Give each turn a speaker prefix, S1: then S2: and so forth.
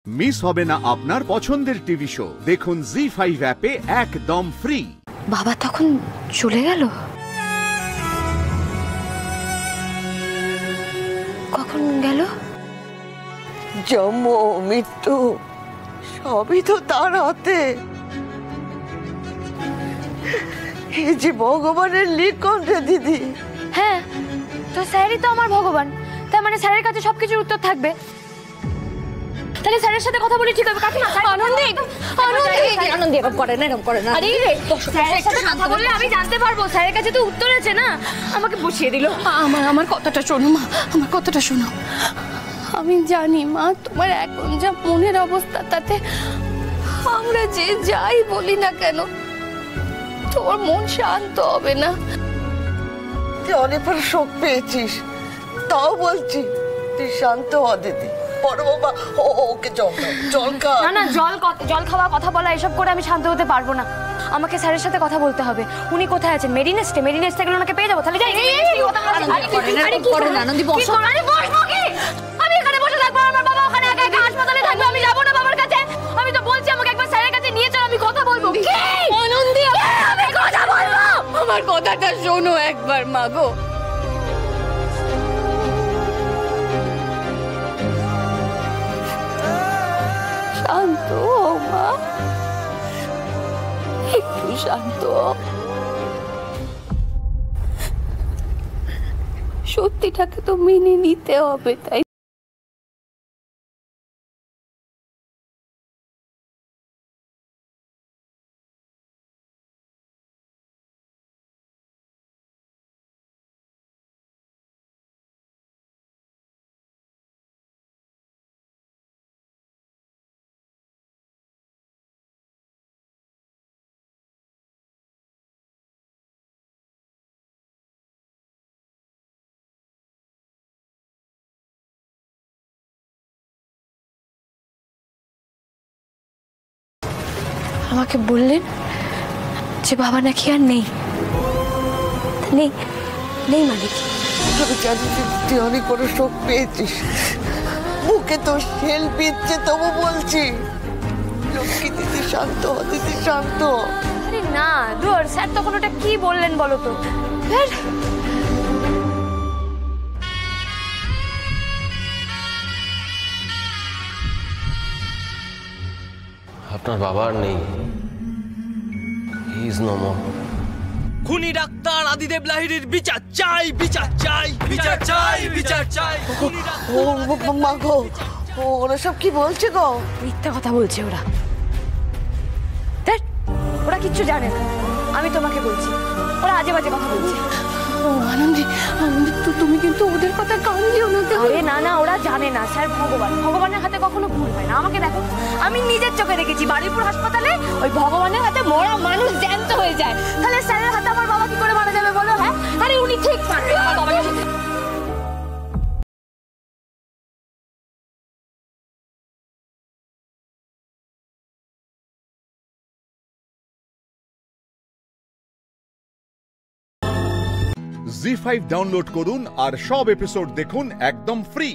S1: Miss হবে না আপনার পছন্দের টিভি শো। দেখুন জি5 অ্যাপে একদম ফ্রি।
S2: বাবা তখন চলে গেল? কখন গেল?
S3: জন্ম মৃত্যু সবই তো তার হাতে। এই যে ভগবানের লিখন রে দিদি।
S2: হ্যাঁ, তো স্যারই তো আমার ভগবান, তার মানে স্যারের কাছে সবকিছুর উত্তর থাকবে। তাহলে স্যারের সাথে কথা বলি, ঠিক হবে কাকিমা? আনন্দী এরকম করে না, এরকম করে না। আরে স্যারের সাথে কথা বললে আমি জানতে পারবো, স্যারের কাছে তো উত্তর আছে না। আমাকে বসিয়ে দিল। আমার কথাটা শোনো মা, আমার কথাটা শোনো। আমি জানি মা, তোমার এখন যা মনের অবস্থা, তাতে আমরা যে যাই বলি না কেন তোমার মন শান্ত হবে না।
S3: তুই অনেক বড় শোক পেয়েছিস, তাও বলছি তুই শান্ত হ দিদি। বড় বাবা ওকে জল খা।
S2: না জল খাওয়া, কথা বলা এসব করে আমি শান্ত হতে পারবো না। আমাকে স্যারের সাথে কথা বলতে হবে। উনি কোথায় আছেন? মেরিনেস্টে। মেরিনেস্টে গেলে ওনাকে পেয়ে যাবো। তাহলে যাই। আনন্দী বসো। আরে বসবো কি? আমি এখানে বসে থাকবো, আমার বাবা ওখানে একা একা হাসপাতালে থাকবে। আমি যাবো না বাবার কাছে। আমি তো বলছি আমাকে একবার স্যারের কাছে নিয়ে চল, আমি কথা বলবো। কি আনন্দী, আমি কথা বলবো। আমার কথাটা শোনো একবার মা গো। শান্ত মা, একটু শান্ত। সত্যিটাকে তো মেনে নিতে হবে, তাই আমাকে বললেন যে বাবা নাকি আর নেই। নেই নেই মানে কি?
S3: আমি জানি তুই অনেক বড় শোক পেয়েছিস, মুখে তো শেল বিচ্ছে, তবু বলছি লক্ষ্মী দিদি শান্ত হ, দিদি শান্ত।
S2: আরে না দূর, স্যার তখন ওটা কি বললেন বলো তো?
S4: আপনার বাবা আর নেই। He is no more.
S5: খুনি ডাক্তার আদিদেব লাহিড়ীর বিচার চাই, বিচার চাই, বিচার চাই, বিচার চাই।
S3: ও মা গো, ওরা সব কি বলছে গো?
S2: মিথ্যা কথা বলছে ওরা। ওরা কিচ্ছু জানে না, আমি তোমাকে বলছি। ওরা আজে বাজে কথা বলছে। আনন্দী, তুমি কিন্তু ওদের কথা কান দিও না। আরে না, ওরা জানে না। স্যার ভগবান, ভগবানের হাতে কখনো ভুল হয় না। আমাকে দেখো, আমি নিজের চোখে দেখেছি বারুইপুর হাসপাতালে ওই ভগবানের হাতে মরা মানুষ জ্যান্ত হয়ে যায়। তাহলে স্যারের হাতে আমার বাবা কি করে মারা যাবে বলো? হ্যাঁ, আরে উনি ঠিক পারবে আমার বাবাকে।
S1: জি5 ডাউনলোড করুন আর সব এপিসোড দেখুন একদম ফ্রি।